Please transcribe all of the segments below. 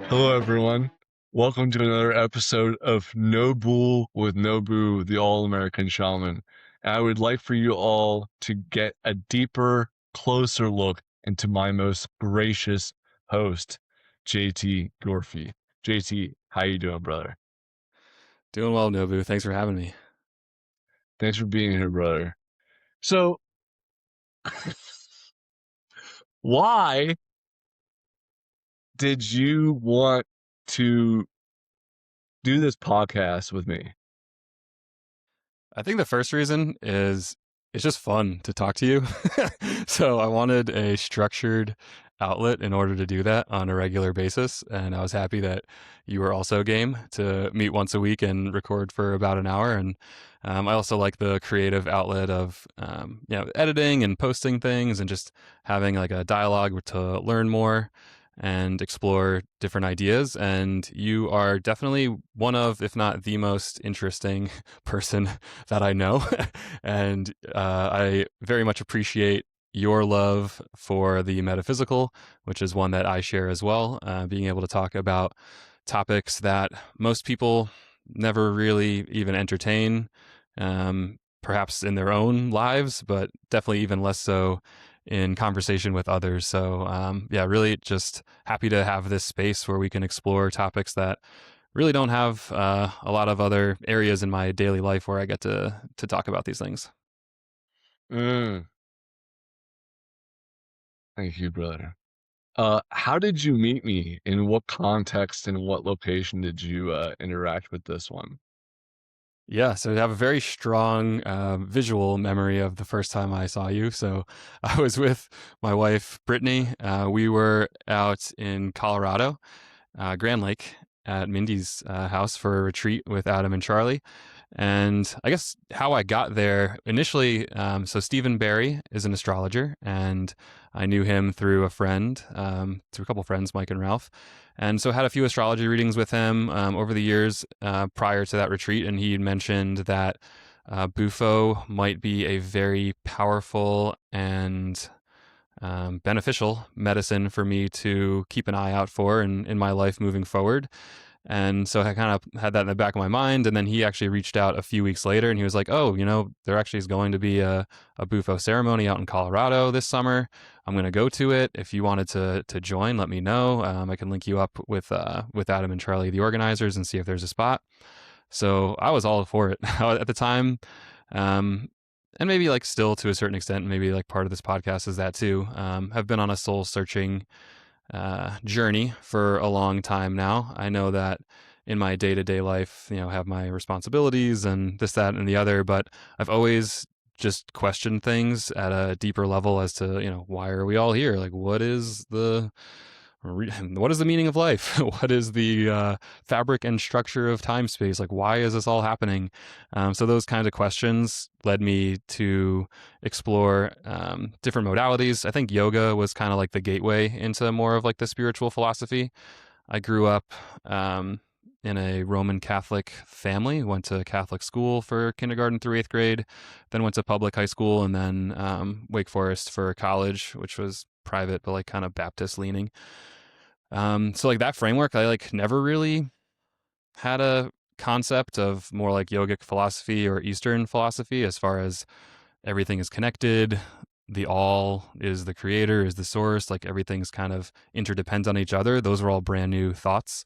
Hello, everyone. Welcome to another episode of Nobu with Nobu, the All-American Shaman. And I would like for you all to get a deeper, closer look into my most gracious host, JT Gorfy. JT, how you doing, brother? Doing well, Nobu. Thanks for having me. Thanks for being here, brother. So, why did you want to do this podcast with me? I think the first reason is it's just fun to talk to you. So I wanted a structured outlet in order to do that on a regular basis. And I was happy that you were also game to meet once a week and record for about an hour. And I also like the creative outlet of, editing and posting things and just having like a dialogue to learn more and explore different ideas. And you are definitely one of, if not the most interesting person that I know. And I very much appreciate your love for the metaphysical, which is one that I share as well. Being able to talk about topics that most people never really even entertain, perhaps in their own lives, but definitely even less so in conversation with others. So, yeah, really just happy to have this space where we can explore topics that really don't have a lot of other areas in my daily life where I get to talk about these things. Mm, thank you, brother. How did you meet me? In what context and what location did you interact with this one? Yeah, so I have a very strong visual memory of the first time I saw you. So I was with my wife, Brittany. We were out in Colorado, Grand Lake, at Mindy's house for a retreat with Adam and Charlie. And I guess how I got there initially, so Stephen Barry is an astrologer, and I knew him through a friend, through a couple friends, Mike and Ralph. And so I had a few astrology readings with him over the years prior to that retreat. And he mentioned that Bufo might be a very powerful and beneficial medicine for me to keep an eye out for in my life moving forward. And so I kind of had that in the back of my mind. And then he actually reached out a few weeks later and he was like, oh, there actually is going to be a Bufo ceremony out in Colorado this summer. I'm going to go to it. If you wanted to join, let me know. I can link you up with Adam and Charlie, the organizers, and see if there's a spot. So I was all for it at the time. Um, and maybe like still to a certain extent, maybe like part of this podcast is that too. Have been on a soul searching journey for a long time now. I know that in my day to day life, have my responsibilities and this, that, and the other, but I've always just questioned things at a deeper level as to, why are we all here? Like, what is the meaning of life? What is the fabric and structure of time space? Like, why is this all happening? So those kinds of questions led me to explore different modalities. I think yoga was kind of like the gateway into more of like the spiritual philosophy. I grew up in a Roman Catholic family, went to Catholic school for kindergarten through eighth grade, then went to public high school, and then Wake Forest for college, which was private but like kind of Baptist leaning. So like that framework, I like never really had a concept of more like yogic philosophy or Eastern philosophy as far as everything is connected. The all is the creator, is the source, like everything's kind of interdependent on each other. Those were all brand new thoughts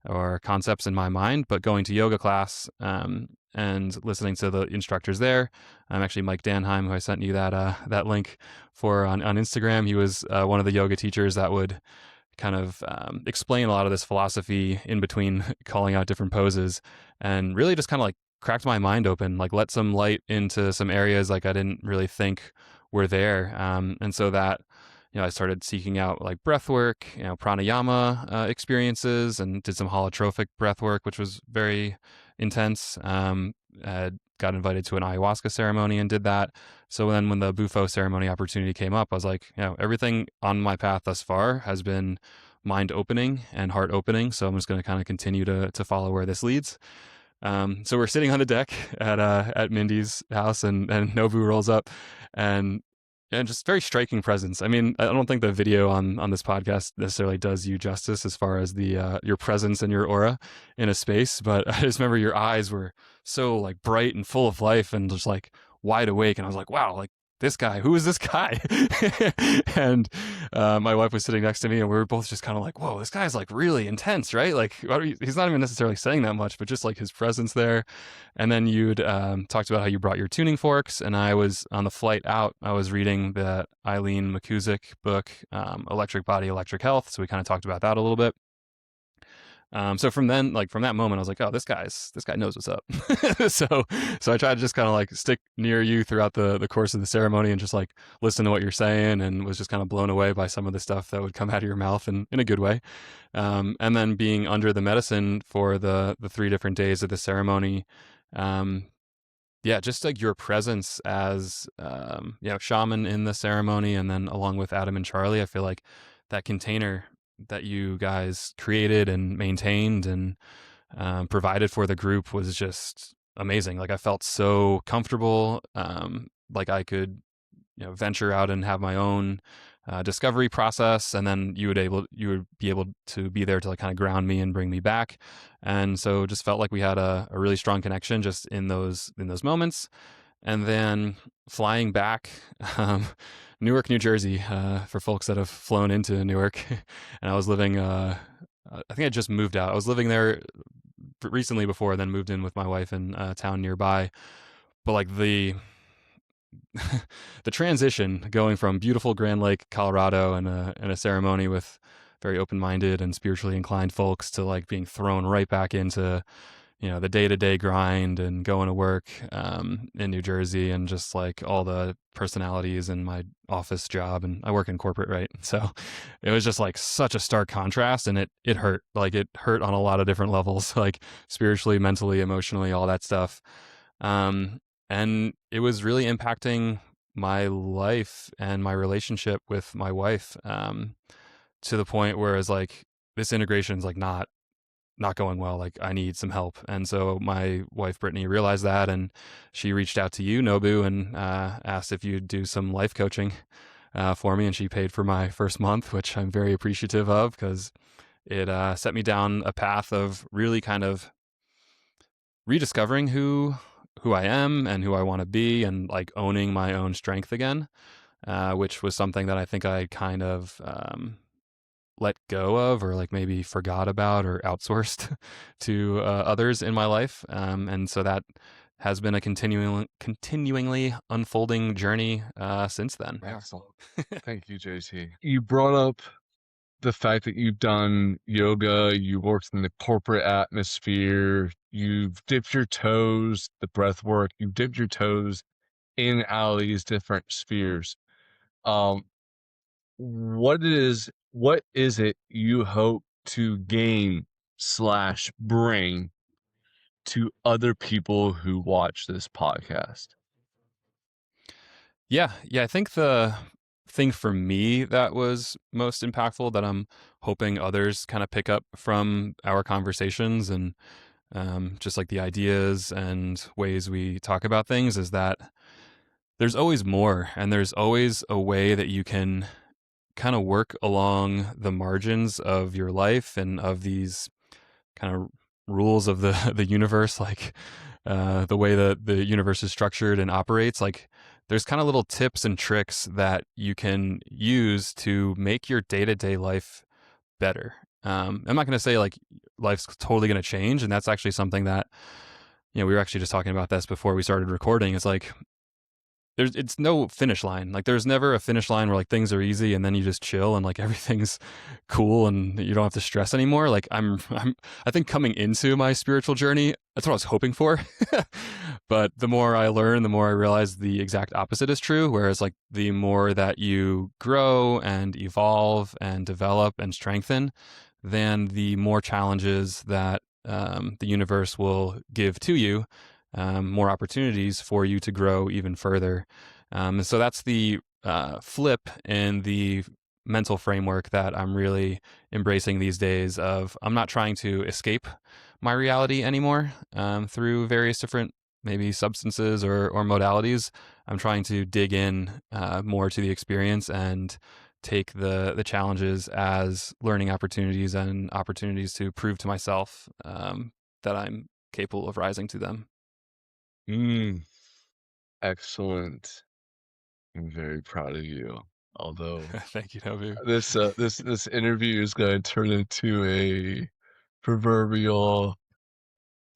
or concepts in my mind. But going to yoga class and listening to the instructors there, I'm actually Mike Danheim, who I sent you that link for on Instagram. He was one of the yoga teachers that would kind of explain a lot of this philosophy in between calling out different poses, and really just kind of like cracked my mind open, like let some light into some areas like I didn't really think were there. And so that, I started seeking out like breath work, pranayama experiences, and did some holotropic breath work, which was very intense. Got invited to an ayahuasca ceremony and did that. So then when the Bufo ceremony opportunity came up, I was like, everything on my path thus far has been mind opening and heart opening. So I'm just going to kind of continue to follow where this leads. So we're sitting on the deck at Mindy's house, and Nobu rolls up, and and just very striking presence. I mean, I don't think the video on this podcast necessarily does you justice as far as the your presence and your aura in a space, but I just remember your eyes were so like bright and full of life and just like wide awake, and I was like, wow, like this guy, who is this guy? And my wife was sitting next to me, and we were both just kind of like, whoa, this guy's like really intense, right? Like he's not even necessarily saying that much, but just like his presence there. And then you'd talked about how you brought your tuning forks, and I was on the flight out. I was reading the Eileen McCusick book, Electric Body, Electric Health. So we kind of talked about that a little bit. So from then, like from that moment, I was like, oh, this guy knows what's up. so I tried to just kind of like stick near you throughout the course of the ceremony and just like listen to what you're saying, and was just kind of blown away by some of the stuff that would come out of your mouth in a good way. And then being under the medicine for the 3 different days of the ceremony, yeah, just like your presence as shaman in the ceremony, and then along with Adam and Charlie, I feel like that container that you guys created and maintained and provided for the group was just amazing. Like I felt so comfortable, like I could venture out and have my own discovery process, and then you would be able to be there to like kind of ground me and bring me back. And so just felt like we had a really strong connection just in those moments. And then flying back, Newark, New Jersey, for folks that have flown into Newark, and I was living, I think I just moved out. I was living there recently before, then moved in with my wife in a town nearby. But like the transition going from beautiful Grand Lake, Colorado, and a ceremony with very open-minded and spiritually inclined folks, to like being thrown right back into the day-to-day grind and going to work in New Jersey, and just like all the personalities in my office job, and I work in corporate, right? So it was just like such a stark contrast, and it hurt. Like it hurt on a lot of different levels, like spiritually, mentally, emotionally, all that stuff. And it was really impacting my life and my relationship with my wife, to the point where it's like this integration is like not going well. Like I need some help. And so my wife Brittany realized that, and she reached out to you, Nobu, and asked if you'd do some life coaching for me, and she paid for my first month, which I'm very appreciative of, because it set me down a path of really kind of rediscovering who I am and who I want to be, and like owning my own strength again, which was something that I think I kind of let go of, or like maybe forgot about or outsourced to others in my life. And so that has been a continuingly unfolding journey since then. Excellent. Thank you, JT. You brought up the fact that you've done yoga, you worked in the corporate atmosphere, you've dipped your toes, the breath work, you've dipped your toes in all these different spheres. What is it you hope to gain / bring to other people who watch this podcast? Yeah. I think the thing for me that was most impactful, that I'm hoping others kind of pick up from our conversations, and just like the ideas and ways we talk about things, is that there's always more, and there's always a way that you can kind of work along the margins of your life and of these kind of rules of the universe, like the way that the universe is structured and operates. Like there's kind of little tips and tricks that you can use to make your day-to-day life better. I'm not going to say like life's totally going to change, and that's actually something that we were actually just talking about this before we started recording. It's like it's no finish line. Like there's never a finish line where like things are easy and then you just chill and like everything's cool and you don't have to stress anymore. Like I think coming into my spiritual journey, that's what I was hoping for. But the more I learn, the more I realize the exact opposite is true. Whereas like the more that you grow and evolve and develop and strengthen, then the more challenges that the universe will give to you, more opportunities for you to grow even further. And so that's the flip in the mental framework that I'm really embracing these days. Of I'm not trying to escape my reality anymore through various different maybe substances or modalities. I'm trying to dig in more to the experience and take the challenges as learning opportunities and opportunities to prove to myself that I'm capable of rising to them. Mm, excellent. I'm very proud of you. Although Thank you, Nobu. this interview is going to turn into a proverbial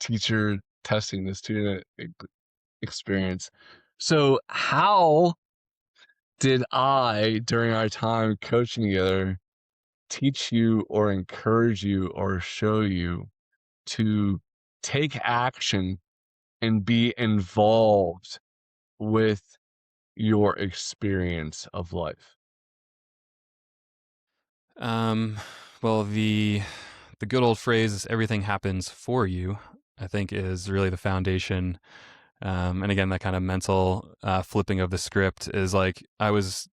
teacher testing the student experience. So, how did I, during our time coaching together, teach you or encourage you or show you to take action and be involved with your experience of life? Um, well, the good old phrase "everything happens for you," I think, is really the foundation. And again, that kind of mental flipping of the script is like I was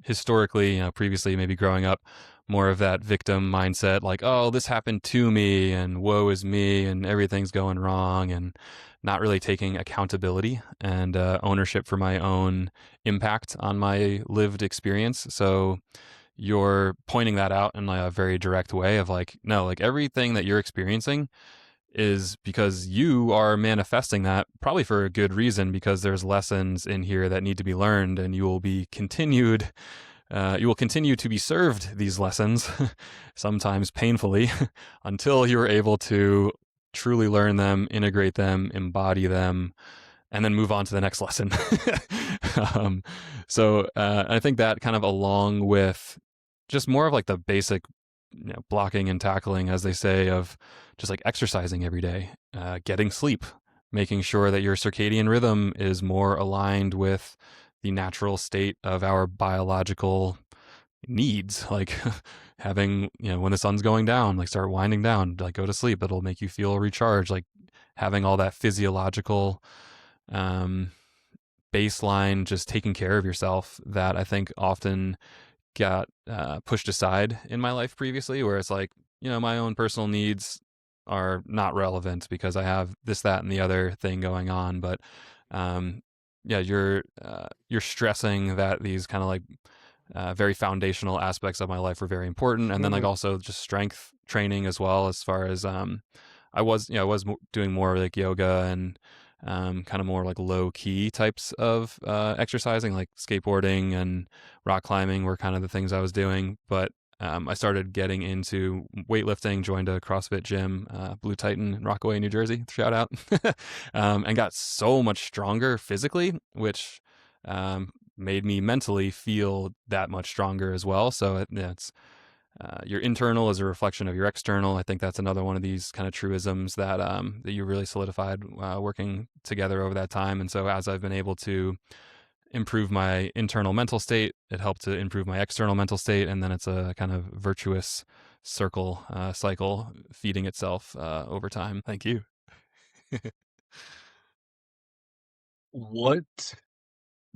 historically, previously, maybe growing up, more of that victim mindset, like, oh, this happened to me, and woe is me, and everything's going wrong, and not really taking accountability and ownership for my own impact on my lived experience. So you're pointing that out in a very direct way of like, no, like everything that you're experiencing is because you are manifesting that probably for a good reason because there's lessons in here that need to be learned and you will continue to be served these lessons sometimes painfully until you're able to truly learn them, integrate them, embody them, and then move on to the next lesson. um, so I think that kind of along with just more of like the basic, blocking and tackling, as they say, of just like exercising every day, getting sleep, making sure that your circadian rhythm is more aligned with the natural state of our biological needs, like having, when the sun's going down, like start winding down, like go to sleep, it'll make you feel recharged, like having all that physiological um, baseline, just taking care of yourself, that I think often got pushed aside in my life previously, where it's like, my own personal needs are not relevant because I have this, that, and the other thing going on. But um, yeah, you're stressing that these kind of like very foundational aspects of my life were very important, and then like Mhm, also just strength training as well. As far as I was doing more like yoga and kind of more like low key types of exercising, like skateboarding and rock climbing were kind of the things I was doing. But I started getting into weightlifting, joined a CrossFit gym, Blue Titan in Rockaway, New Jersey. Shout out. And got so much stronger physically, which made me mentally feel that much stronger as well. So it's your internal is a reflection of your external. I think that's another one of these kind of truisms that you really solidified working together over that time. And so as I've been able to improve my internal mental state, it helped to improve my external mental state, and then it's a kind of virtuous cycle feeding itself over time. Thank you. what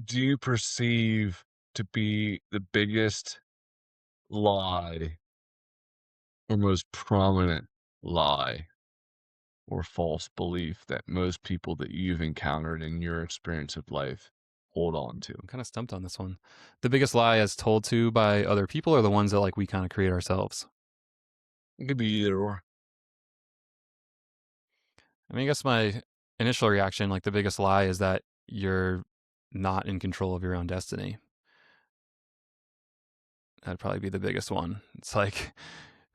do you perceive to be the biggest lie or most prominent lie or false belief that most people that you've encountered in your experience of life hold on to? I'm kind of stumped on this one. The biggest lie as told to by other people, or the ones that like we kind of create ourselves? It could be either or. I mean, I guess my initial reaction, like the biggest lie, is that you're not in control of your own destiny. That'd probably be the biggest one. It's like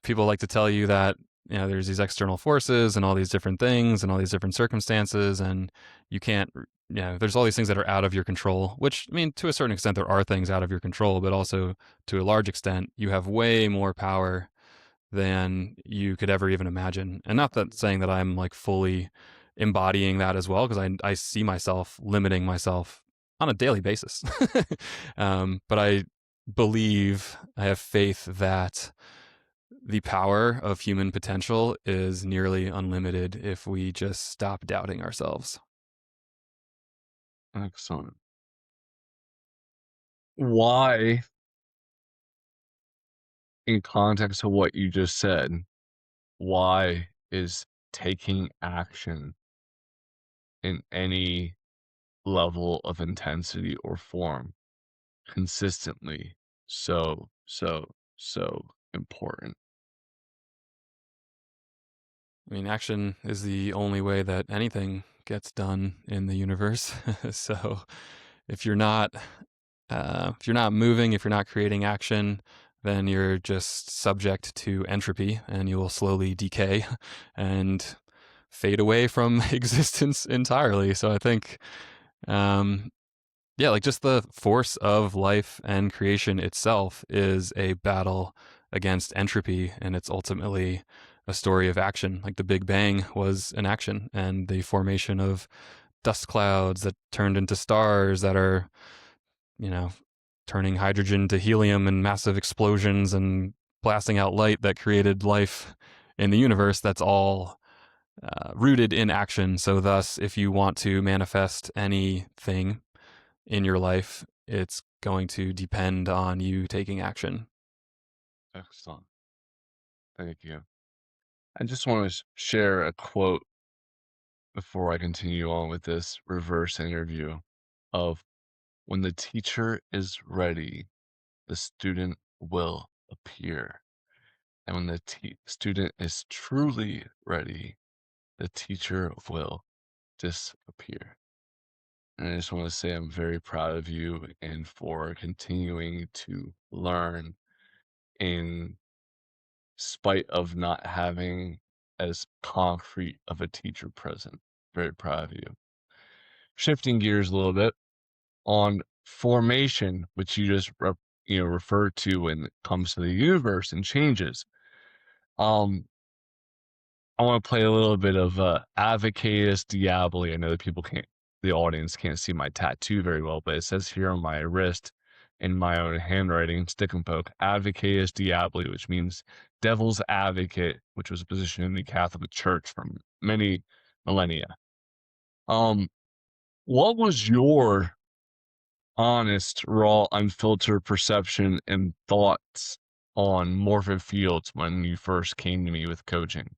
people like to tell you that, there's these external forces and all these different things and all these different circumstances, and you can't, there's all these things that are out of your control, which, I mean, to a certain extent, there are things out of your control, but also to a large extent, you have way more power than you could ever even imagine. And not that saying that I'm like fully embodying that as well, because I see myself limiting myself on a daily basis. But I have faith that the power of human potential is nearly unlimited if we just stop doubting ourselves. Excellent. Why, in context of what you just said, why is taking action in any level of intensity or form consistently. So, so, so important. I mean, action is the only way that anything gets done in the universe. So if you're not if you're not moving, if you're not creating action, then you're just subject to entropy, and you will slowly decay and fade away from existence entirely. So I think, um, yeah, like just the force of life and creation itself is a battle against entropy, and it's ultimately a story of action. Like the Big Bang was an action, and the formation of dust clouds that turned into stars that are, you know, turning hydrogen to helium and massive explosions and blasting out light that created life in the universe. That's all rooted in action. So, thus, if you want to manifest anything in your life, it's going to depend on you taking action. Excellent. Thank you. I just want to share a quote before I continue on with this reverse interview of when the teacher is ready, the student will appear. And when the student is truly ready, the teacher will disappear. And I just want to say I'm very proud of you and for continuing to learn in spite of not having as concrete of a teacher present. Very proud of you. Shifting gears a little bit on formation, which you just referred to when it comes to the universe and changes. Um, I want to play a little bit of Advocatus Diaboli. I know that the audience can't see my tattoo very well, but it says here on my wrist in my own handwriting, stick and poke, Advocatus Diaboli, which means devil's advocate, which was a position in the Catholic Church for many millennia. Um, what was your honest, raw, unfiltered perception and thoughts on morphic fields when you first came to me with coaching?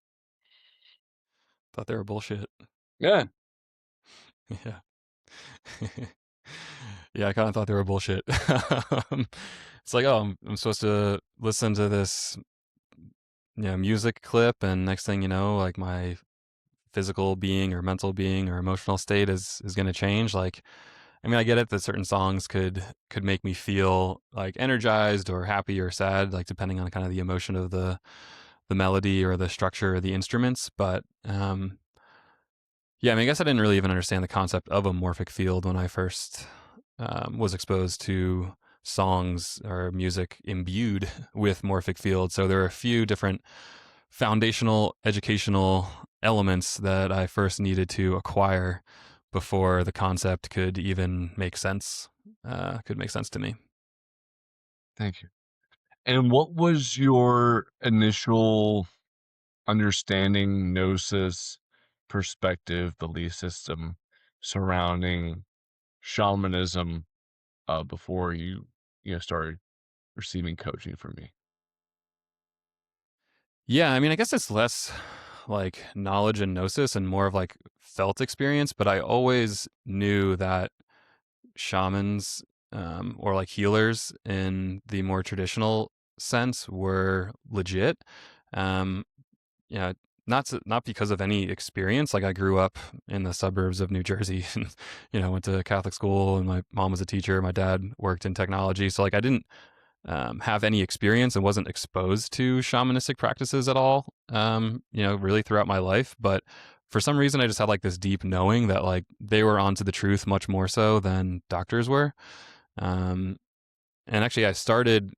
Thought they were bullshit. Yeah. Yeah. Yeah, I kind of thought they were bullshit. It's like, oh, I'm supposed to listen to this, music clip, and next thing you know, like my physical being or mental being or emotional state is going to change. Like, I mean, I get it that certain songs could make me feel like energized or happy or sad, like depending on kind of the emotion of the melody or the structure of the instruments. But yeah, I mean, I guess I didn't really even understand the concept of a morphic field when I first was exposed to songs or music imbued with morphic fields. So there are a few different foundational educational elements that I first needed to acquire before the concept could even make sense. Could make sense to me. Thank you. And what was your initial understanding, gnosis, perspective, belief system surrounding shamanism before you started receiving coaching from me? Yeah, I mean, I guess it's less like knowledge and gnosis and more of like felt experience, but I always knew that shamans or like healers in the more traditional sense were legit. Um, yeah, not because of any experience. Like I grew up in the suburbs of New Jersey, and went to Catholic school, and my mom was a teacher. My dad worked in technology, so like I didn't have any experience and wasn't exposed to shamanistic practices at all. Really throughout my life, but for some reason I just had like this deep knowing that like they were onto the truth much more so than doctors were. Um, and actually, I started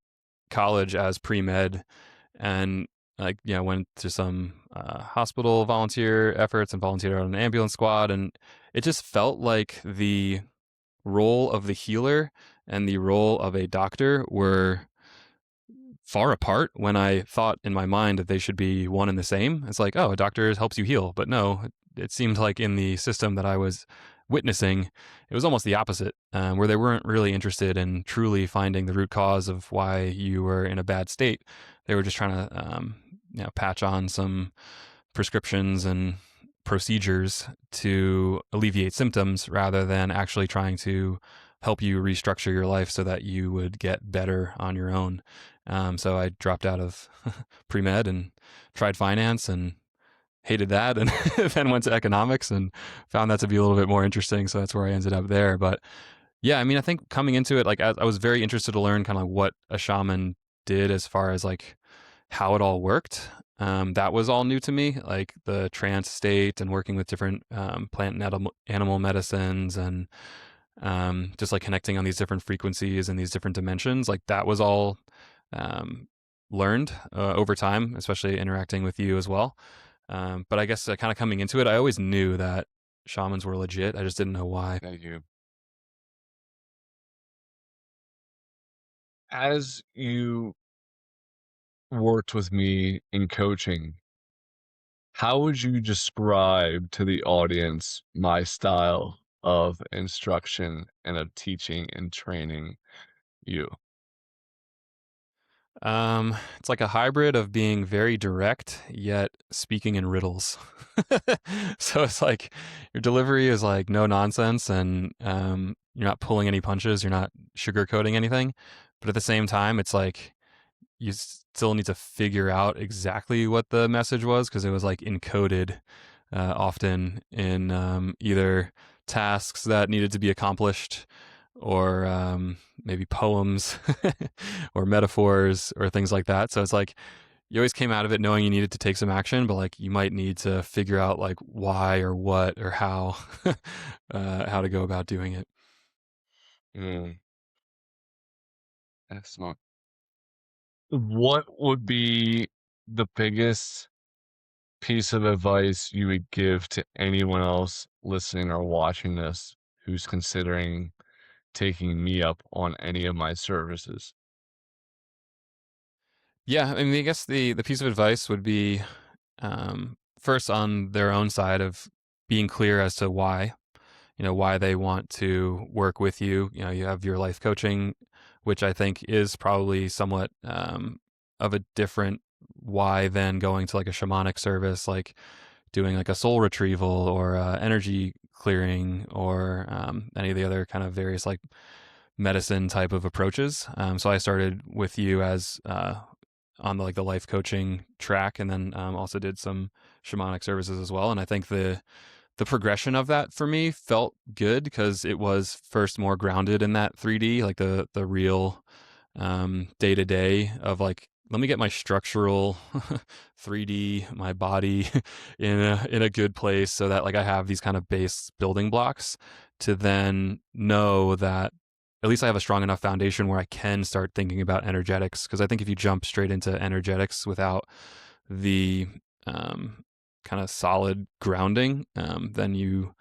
college as pre med, and like went to some hospital volunteer efforts and volunteered on an ambulance squad, and it just felt like the role of the healer and the role of a doctor were far apart when I thought in my mind that they should be one and the same. It's like, oh, a doctor helps you heal. But no, it seemed like in the system that I was witnessing, it was almost the opposite, where they weren't really interested in truly finding the root cause of why you were in a bad state. They were just trying to, patch on some prescriptions and procedures to alleviate symptoms rather than actually trying to help you restructure your life so that you would get better on your own. So I dropped out of pre med and tried finance and hated that, and then went to economics and found that to be a little bit more interesting. So that's where I ended up there. But yeah, I mean, I think coming into it, like I was very interested to learn kind of what a shaman did as far as like how it all worked. That was all new to me, like the trance state and working with different plant and animal medicines and just like connecting on these different frequencies and these different dimensions. Like that was all um, learned over time, especially interacting with you as well. But I guess kind of coming into it, I always knew that shamans were legit. I just didn't know why. Thank you. As you worked with me in coaching, how would you describe to the audience my style of instruction and of teaching and training you? It's like a hybrid of being very direct yet speaking in riddles. So it's like your delivery is like no nonsense, and you're not pulling any punches, you're not sugarcoating anything, but at the same time, it's like you still need to figure out exactly what the message was because it was like encoded often in either tasks that needed to be accomplished or maybe poems or metaphors or things like that. So it's like you always came out of it knowing you needed to take some action, but like you might need to figure out like why or what or how to go about doing it. Mm, excellent. What would be the biggest piece of advice you would give to anyone else listening or watching this who's considering taking me up on any of my services? Yeah, I mean, I guess the piece of advice would be first on their own side of being clear as to why, why they want to work with you. You have your life coaching, which I think is probably somewhat of a different why than going to like a shamanic service, like doing like a soul retrieval or energy clearing or any of the other kind of various like medicine type of approaches. So I started with you as on the like the life coaching track, and then also did some shamanic services as well. And I think the progression of that for me felt good because it was first more grounded in that 3D, like the real day to day of like, let me get my structural 3D, my body in a good place so that like I have these kind of base building blocks to then know that at least I have a strong enough foundation where I can start thinking about energetics. Because I think if you jump straight into energetics without the kind of solid grounding, then you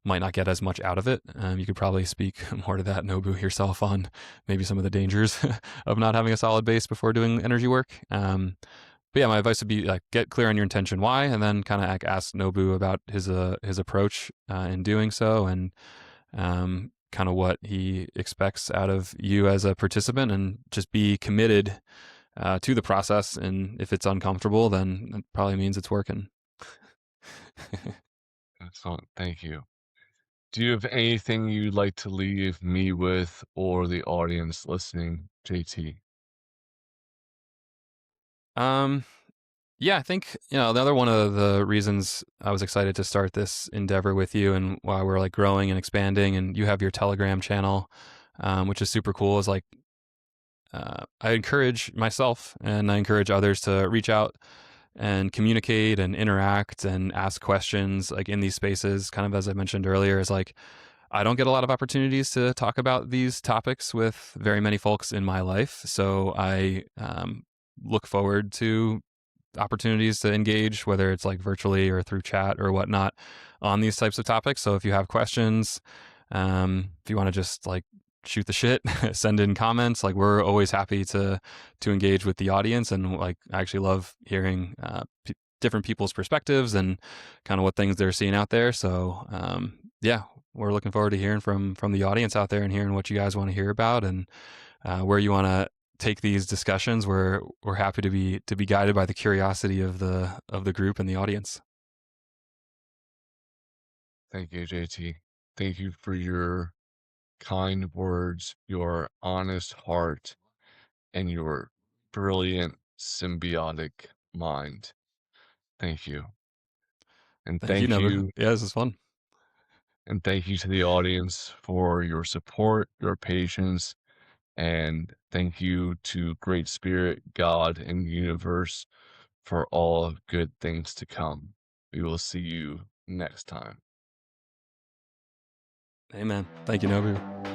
might not get as much out of it. You could probably speak more to that, Nobu, yourself on maybe some of the dangers of not having a solid base before doing energy work. But yeah, my advice would be like get clear on your intention why, and then kind of like ask Nobu about his approach in doing so, and kind of what he expects out of you as a participant, and just be committed to the process. And if it's uncomfortable, then it probably means it's working. Excellent. Thank you. Do you have anything you'd like to leave me with or the audience listening, JT? um, Yeah, I think, another one of the reasons I was excited to start this endeavor with you and why we're like growing and expanding, and you have your Telegram channel, which is super cool, is like, I encourage myself and I encourage others to reach out and communicate and interact and ask questions like in these spaces, kind of as I mentioned earlier, is like, I don't get a lot of opportunities to talk about these topics with very many folks in my life. So I look forward to opportunities to engage, whether it's like virtually or through chat or whatnot, on these types of topics. So if you have questions, if you want to just like shoot the shit, send in comments. Like we're always happy to engage with the audience, and like I actually love hearing different people's perspectives and kind of what things they're seeing out there. So yeah, we're looking forward to hearing from the audience out there and hearing what you guys want to hear about, and where you want to take these discussions. We're happy to be guided by the curiosity of the group and the audience. Thank you, JT. Thank you for your kind words, your honest heart, and your brilliant symbiotic mind. Thank you. And Thank you, thank Nobu. you. Yeah, this is fun. And thank you to the audience for your support, your patience, and thank you to Great Spirit, God, and universe for all good things to come. We will see you next time. Amen. Thank you, Nobu.